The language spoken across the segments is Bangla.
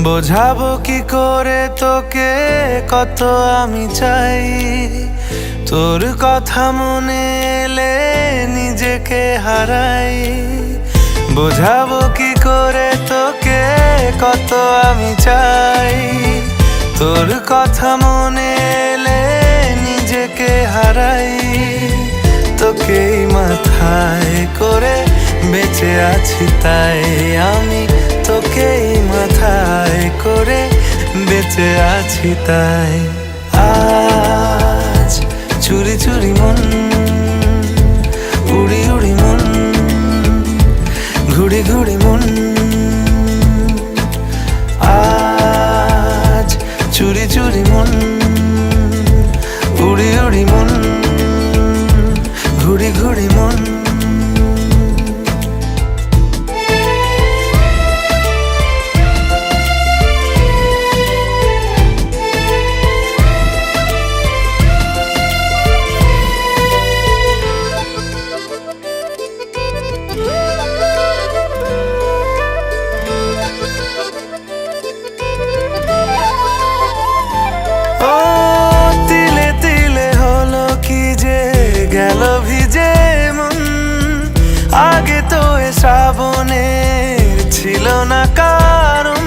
বোঝাবো কি করে তোকে কত আমি চাই, তোর কথা মনে এলে নিজেকে হারাই। বোঝাবো কি করে তোকে কত আমি চাই, তোর কথা মনে এলে নিজেকে হারাই। তোকেই মাথায় করে বেঁচে আছি তাই আমি, তোকেই মাথায় করে বেঁচে আছি তাই। আজ চুরি চুরি মন, উড়ি উড়ি মন, ঘুড়ি ঘুড়ি মন। আজ চুরি চুরি মন, উড়ি উড়ি মন, ঘুড়ি ঘুড়ি মন। গেল ভিজে মন, আগে তো এ শ্রাবণের ছিল না কারণ।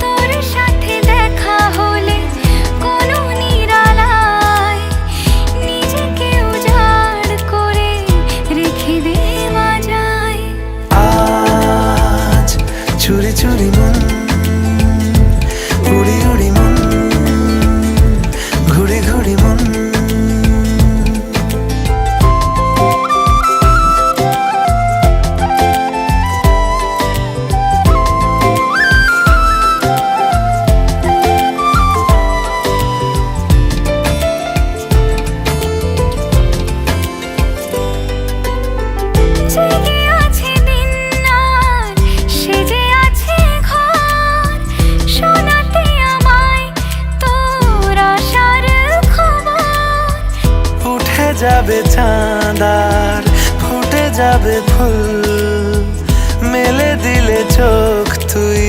তোর সাথে দেখা হলে কোনো নিরালায় নিজেকে উজাড় করে রেখে দে মাঝায়। আজ চুরি চুরি মন, উড়ি উড়ি মন, ঘুড়ি ঘুড়ি মন। যাবে চাঁদার ফুটে যাবে ফুল, মেলে দিলে চোখ তুই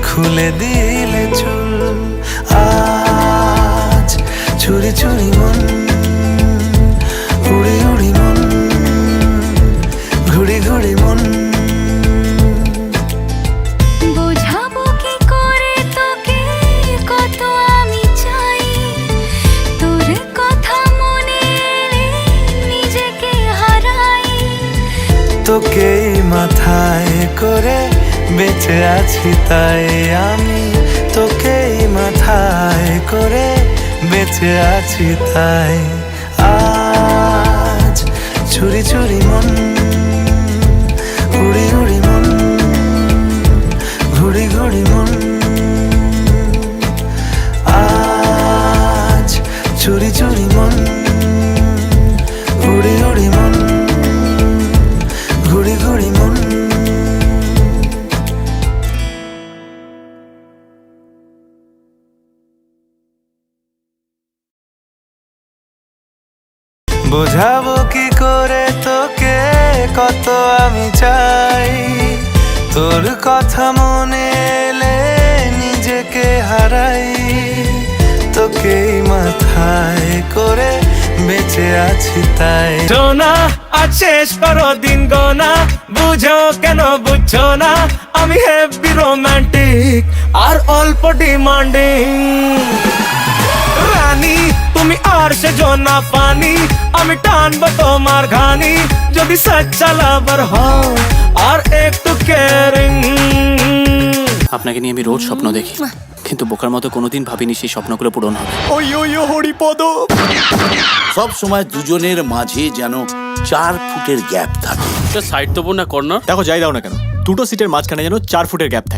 খুলে দিলে চুল। আজ চুরি চুরি মন, উড়ি উড়ি মন, ঘুড়ি ঘুড়ি মন। বোঝাবো কি করে তোকে কত আমি চাই, তোর কথা মনে এলে নিজেকে হারাই। তোকেই মাথায় করে বেঁচে আছি তাই আমি, তোকেই মাথায় করে বেঁচে আছি তাই। আজ চুরি চুরি মন, উড়ি উড়ি মন, ঘুড়ি ঘুড়ি মন। আজ চুরি চুরি মন, উড়ি উড়ি মন, ঘুড়ি ঘুড়ি মন। বোঝাবো কি করে তোকে কত আমি চাই, তোর কথা মনে এলে নিজেকে হারাই। তোকেই মাথায় করে বেঁচে আছি তাই। সোনা আজ শেষ করো দিন গোনা, বুঝো কেন বুঝছো না আমি হেভি রোমান্টিক আর অল্প ডিমান্ডিং। রানী তুমি আর সে জোনা পানি, আমি টানবো তোমার ঘানি যদি সচ্চা লাভার হও আর একটু কেয়ারিং। আপনাকে নিয়ে আমি রোজ স্বপ্ন দেখি, কিন্তু বোকার মতো কোনোদিন ভাবিনি সেই স্বপ্নগুলো পূরণ হবে। ওই ওই হরিপদ, সব সময় দুজনের মাঝে যেন 4 ফুটের গ্যাপ থাকে। সাইড দেবো না কর্নার? দেখো যাই দাও না কেন, দুটো সিটের মাঝখানে যেন 4 ফুটের গ্যাপ থাকে।